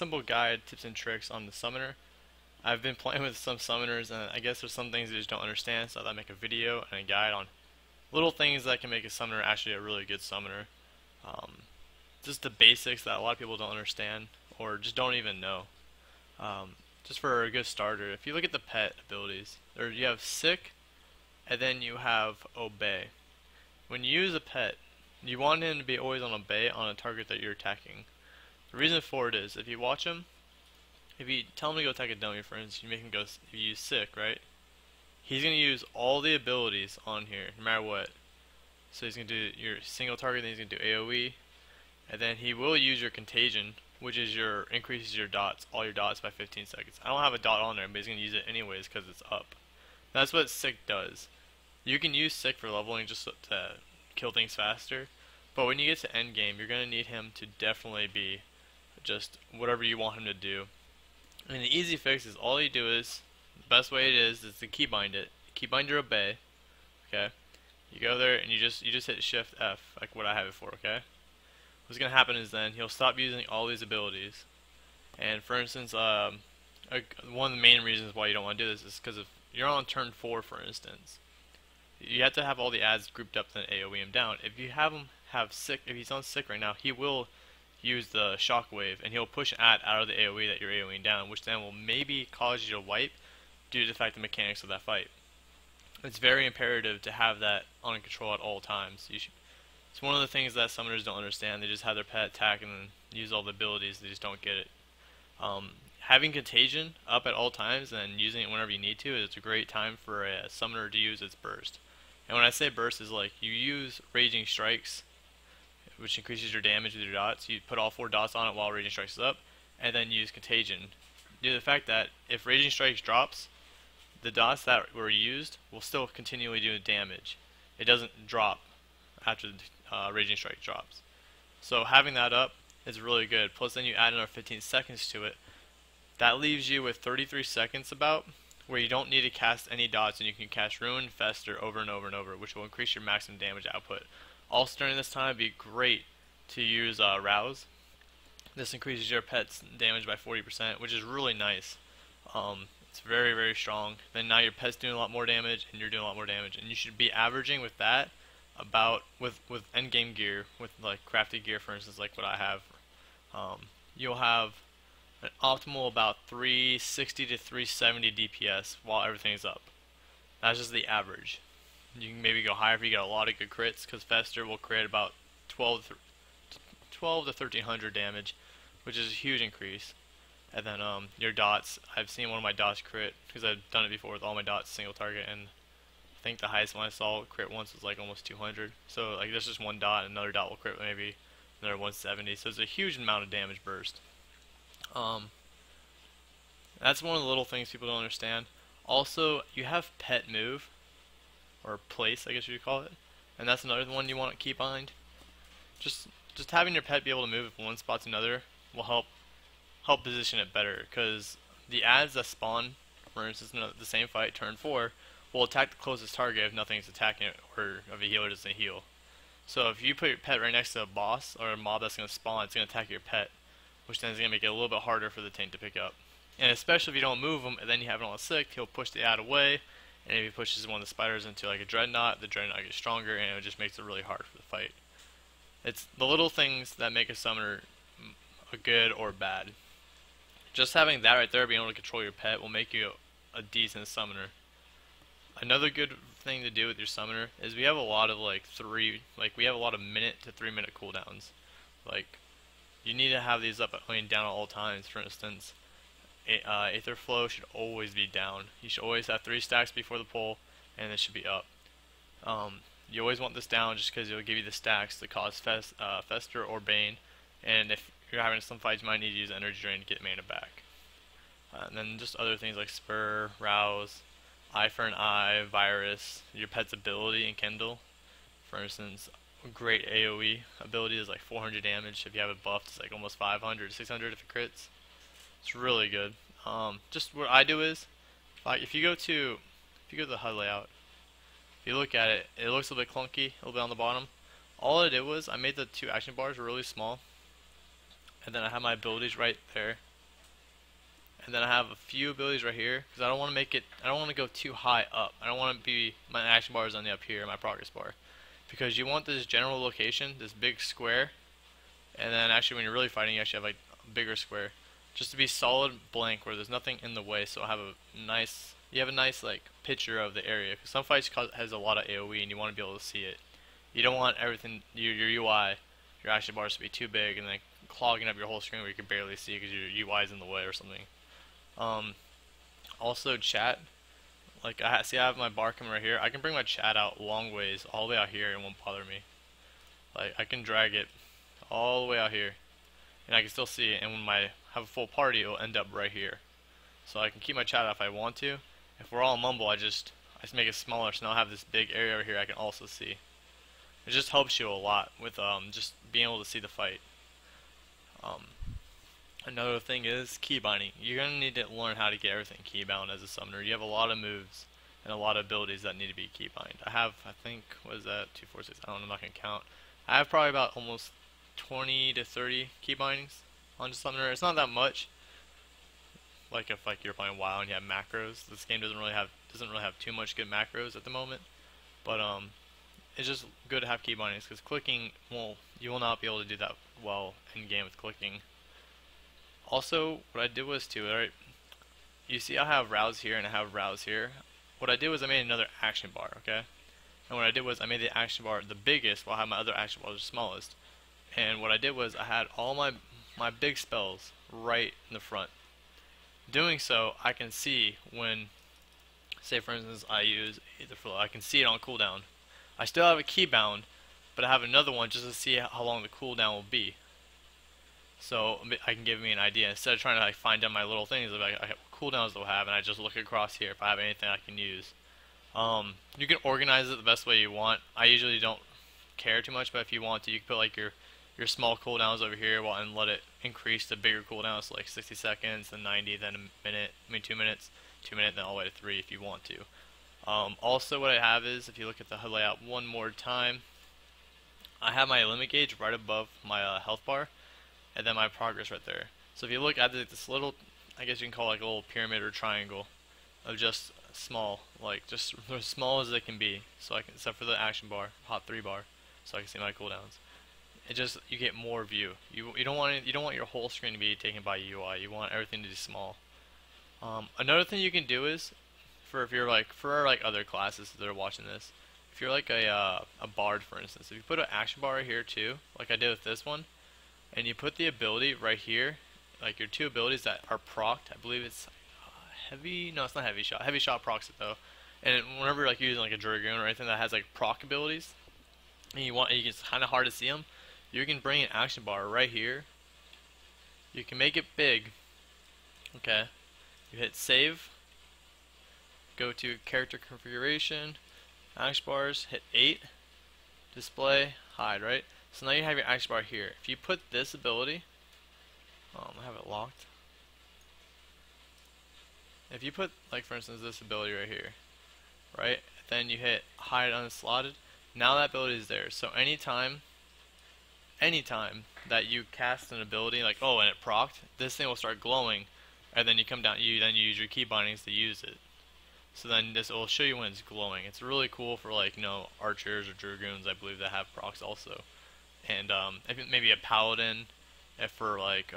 simple guide, tips and tricks on the summoner. I've been playing with some summoners, and I guess there's some things I just don't understand, so I thought I'd make a video and a guide on little things that can make a summoner actually a really good summoner. Um, just the basics that a lot of people don't understand or just don't even know. Just for a good starter, if you look at the pet abilities, there you have sick, and then you have obey. When you use a pet, you want him to be always on obey on a target that you're attacking. The reason for it is, if you watch him, if you tell him to go attack a dummy, for instance, you make him go, if you use sick, right? He's going to use all the abilities on here, no matter what. So he's going to do your single target, then he's going to do AoE, and then he will use your contagion, which is your increases your dots, all your dots by 15 seconds. I don't have a dot on there, but he's going to use it anyways because it's up. That's what sick does. You can use sick for leveling just to kill things faster, but when you get to end game, you're going to need him to definitely be just whatever you want him to do. And the easy fix is all you do is, the best way it is to keybind it. Keybind your obey, okay? You go there and you just hit Shift F, like what I have it for, okay? What's gonna happen is then he'll stop using all these abilities. And for instance, one of the main reasons why you don't want to do this is because if you're on turn 4, for instance, you have to have all the ads grouped up to AoE him down. If you have him have sick, if he's on sick right now, he will use the shockwave and he'll push ad out of the AoE that you're AoEing down, which then will maybe cause you to wipe due to the fact the mechanics of that fight. It's very imperative to have that on control at all times. It's one of the things that summoners don't understand. They just have their pet attack and then use all the abilities. They just don't get it. Having contagion up at all times and using it whenever you need to is a great time for a summoner to use its burst. And when I say burst, is like you use raging strikes, which increases your damage with your dots. You put all 4 dots on it while raging strikes is up, and then use contagion. Due to the fact that if raging strikes drops, the dots that were used will still continually do damage. It doesn't drop after the raging strike drops. So having that up is really good. Plus then you add another 15 seconds to it. That leaves you with 33 seconds about where you don't need to cast any dots and you can cast Ruin, Fester over and over and over, which will increase your maximum damage output. Also during this time, it'd be great to use Rouse. This increases your pet's damage by 40%, which is really nice. It's very, very strong. Then now your pet's doing a lot more damage, and you're doing a lot more damage. And you should be averaging with that about, with endgame gear, with like crafted gear for instance, like what I have. You'll have an optimal about 360 to 370 DPS while everything's up. That's just the average. You can maybe go higher if you get a lot of good crits, because Fester will create about 12 to 1300 damage, which is a huge increase. And then your dots, I've seen one of my dots crit, because I've done it before with all my dots single target, and I think the highest one I saw crit once was like almost 200. So like there's just one dot, and another dot will crit maybe another 170. So it's a huge amount of damage burst. That's one of the little things people don't understand. Also, you have pet move, or place, I guess you could call it, and that's another one you want to keep behind. Just having your pet be able to move from one spot to another will help position it better, because the ads that spawn, for instance, in the same fight, turn 4, will attack the closest target if nothing's attacking it, or if a healer doesn't heal. So if you put your pet right next to a boss or a mob that's going to spawn, it's going to attack your pet, which then is going to make it a little bit harder for the tank to pick up. And especially if you don't move him and then you have it on sick, he'll push the ad away, and if he pushes one of the spiders into like a dreadnought, the dreadnought gets stronger, and it just makes it really hard for the fight. It's the little things that make a summoner a good or bad. Just having that right there, being able to control your pet, will make you a decent summoner. Another good thing to do with your summoner is we have a lot of we have a lot of minute to 3 minute cooldowns. Like, you need to have these up and down at all times. For instance, Aether Flow should always be down. You should always have 3 stacks before the pull, and it should be up. You always want this down just because it will give you the stacks to cause Fester or Bane, and if you're having some fights, you might need to use Energy Drain to get mana back. And then just other things like Spur, Rouse, Eye for an Eye, Virus, your pet's ability, and Kindle. For instance, a great AoE ability is like 400 damage. If you have it buffed, it's like almost 500 to 600 if it crits. It's really good. Just what I do is, if you go to the HUD layout, if you look at it, it looks a little bit clunky, a little bit on the bottom. All I did was I made the 2 action bars really small, and then I have my abilities right there. and then I have a few abilities right here because I don't want to make it. I don't want to go too high up. I don't want to be my action bar is on the up here, my progress bar, because you want this general location, this big square, and then actually when you're really fighting, you actually have like a bigger square, just to be solid blank where there's nothing in the way. So have a nice, you have a nice like picture of the area. Because some fights has a lot of AOE, and you want to be able to see it. You don't want everything, your UI, your action bars to be too big and then clogging up your whole screen where you can barely see because your UI is in the way or something. Also chat, like I have my bar coming right here. I can bring my chat out long ways, all the way out here, and it won't bother me. Like I can drag it all the way out here, and I can still see it. And when I have a full party, it'll end up right here. So I can keep my chat out if I want to. If we're all mumble, I just make it smaller, so now I have this big area over here I can also see. It just helps you a lot with just being able to see the fight. Another thing is key binding. You're going to need to learn how to get everything keybound as a summoner. You have a lot of moves and a lot of abilities that need to be keybind. I think, what is that, 2, 4, 6, I don't know, I'm not going to count. I have probably about almost 20 to 30 key bindings on the summoner. It's not that much. Like if you're playing WoW and you have macros, this game doesn't really have too much good macros at the moment. But it's just good to have key bindings because clicking, well, you will not be able to do that well in game with clicking. Also, what I did was too, right? You see I have rouse here and I have rouse here. What I did was I made another action bar, okay? And what I did was I made the action bar the biggest while I had my other action bar the smallest. And what I did was I had all my big spells right in the front. Doing so, I can see when, say for instance, I use Ether Flow, I can see it on cooldown. I still have a keybound, but I have another one just to see how long the cooldown will be. So I can give me an idea instead of trying to like find out my little things like what cooldowns they'll have, and I just look across here if I have anything I can use. You can organize it the best way you want. I usually don't care too much, but if you want to, you can put like your small cooldowns over here and let it increase to bigger cooldowns, so like 60 seconds, then 90, then a minute, 2 minutes, 2 minutes, then all the way to 3 if you want to. Also what I have is, if you look at the HUD layout one more time, I have my limit gauge right above my health bar, and then my progress right there. So if you look at this little, I guess you can call it like a little pyramid or triangle of just small, like just as small as it can be. So I can, except for the action bar, hot 3 bar, so I can see my cooldowns. It just, you get more view. You don't want your whole screen to be taken by UI. You want everything to be small. Another thing you can do is, for other classes that are watching this, if you're like a bard for instance, if you put an action bar right here too, like I did with this one, and you put the ability right here, like your 2 abilities that are procced. I believe it's heavy. No, it's not heavy shot. Heavy shot procs it though. And whenever you're like using like a dragoon or anything that has like proc abilities, and it's kind of hard to see them, you can bring an action bar right here. You can make it big. Okay. You hit save. Go to character configuration, action bars. Hit 8. Display. Hide. Right. So now you have your action bar here. If you put this ability, I have it locked. If you put, like for instance, this ability right here, right, then you hit hide unslotted, now that ability is there. So anytime that you cast an ability, like, oh, and it procced, this thing will start glowing, and then you come down, you use your key bindings to use it. So then this will show you when it's glowing. It's really cool for like, archers or dragoons, I believe, that have procs also. And maybe a paladin, if for like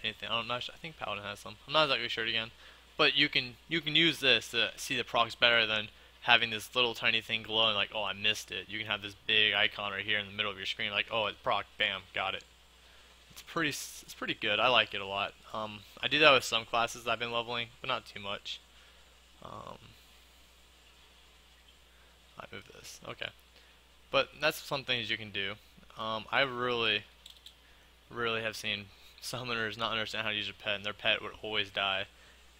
anything. I think paladin has some. I'm not exactly sure again, but you can use this to see the procs better than having this little tiny thing glowing like, oh, I missed it. You can have this big icon right here in the middle of your screen like, oh, it's proc, bam, got it. It's pretty good. I like it a lot. I do that with some classes that I've been leveling, but not too much. I move this. Okay. But that's some things you can do. I really have seen summoners not understand how to use a pet, and their pet would always die.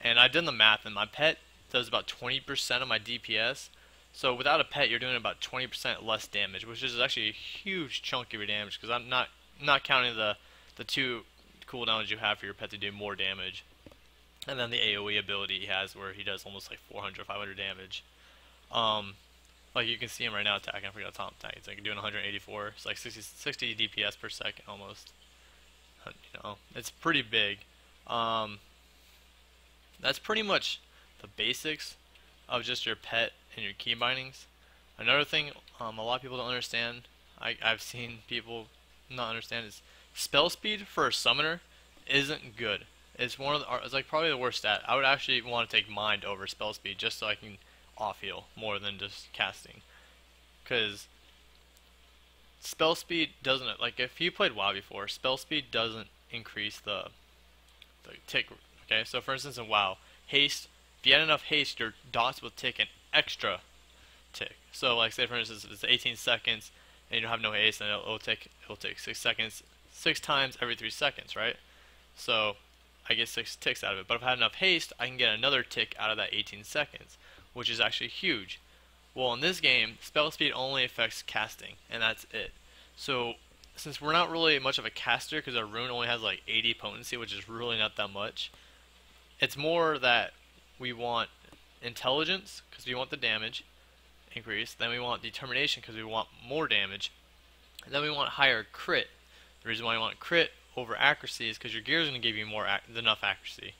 And I've done the math, and my pet does about 20% of my DPS. So without a pet, you're doing about 20% less damage, which is actually a huge chunk of your damage, because I'm not counting the 2 cooldowns you have for your pet to do more damage. And then the AoE ability he has, where he does almost like 400, 500 damage. Like you can see him right now attacking. I forgot top attack. It's like doing 184. It's like 60 DPS per second almost. It's pretty big. That's pretty much the basics of just your pet and your key bindings. Another thing a lot of people don't understand, I've seen people not understand, is spell speed for a summoner isn't good. It's it's like probably the worst stat. I would actually want to take mind over spell speed just so I can off heal more than just casting. Because spell speed doesn't, like if you played WoW before, spell speed doesn't increase the tick. Okay, so for instance in WoW, haste, if you had enough haste, your dots will tick an extra tick. So like say for instance it's 18 seconds and you don't have no haste, and it'll take 6 seconds 6 times every 3 seconds, right? So I get 6 ticks out of it. But if I had enough haste, I can get another tick out of that 18 seconds, which is actually huge. Well, in this game, spell speed only affects casting, and that's it. So since we're not really much of a caster because our rune only has like 80 potency, which is really not that much, it's more that we want intelligence because we want the damage increase, then we want determination because we want more damage, and then we want higher crit. The reason why you want crit over accuracy is because your gear is going to give you enough accuracy,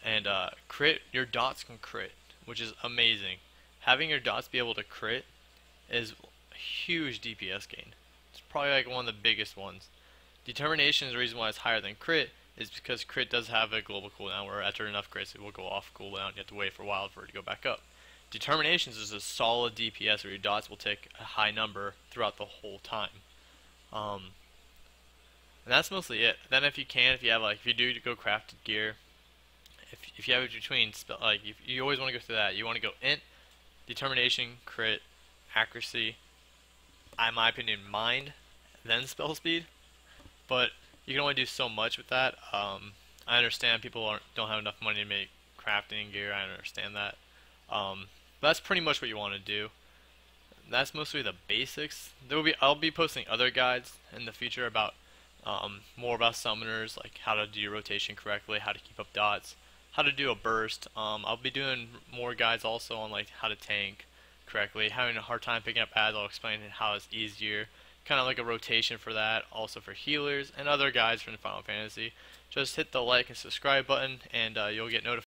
and your dots can crit, which is amazing. Having your dots be able to crit is a huge DPS gain. It's probably like one of the biggest ones. Determination is the reason why it's higher than crit, is because crit does have a global cooldown where after enough crits it will go off cooldown. You have to wait for a while for it to go back up. Determinations is a solid DPS where your dots will take a high number throughout the whole time. And that's mostly it. Then if you have if you do go crafted gear, if you have it between if you always want to go through that. You want to go int, determination, crit, accuracy, in my opinion, mind, then spell speed. But you can only do so much with that. I understand people don't have enough money to make crafting gear. I understand that. That's pretty much what you want to do. That's mostly the basics. I'll be posting other guides in the future about more about summoners, like how to do your rotation correctly, how to keep up dots, how to do a burst. I'll be doing more guides also on like how to tank correctly. Having a hard time picking up ads, I'll explain how it's easier. Kind of like a rotation for that, also for healers and other guides from Final Fantasy. Just hit the like and subscribe button, and you'll get notified.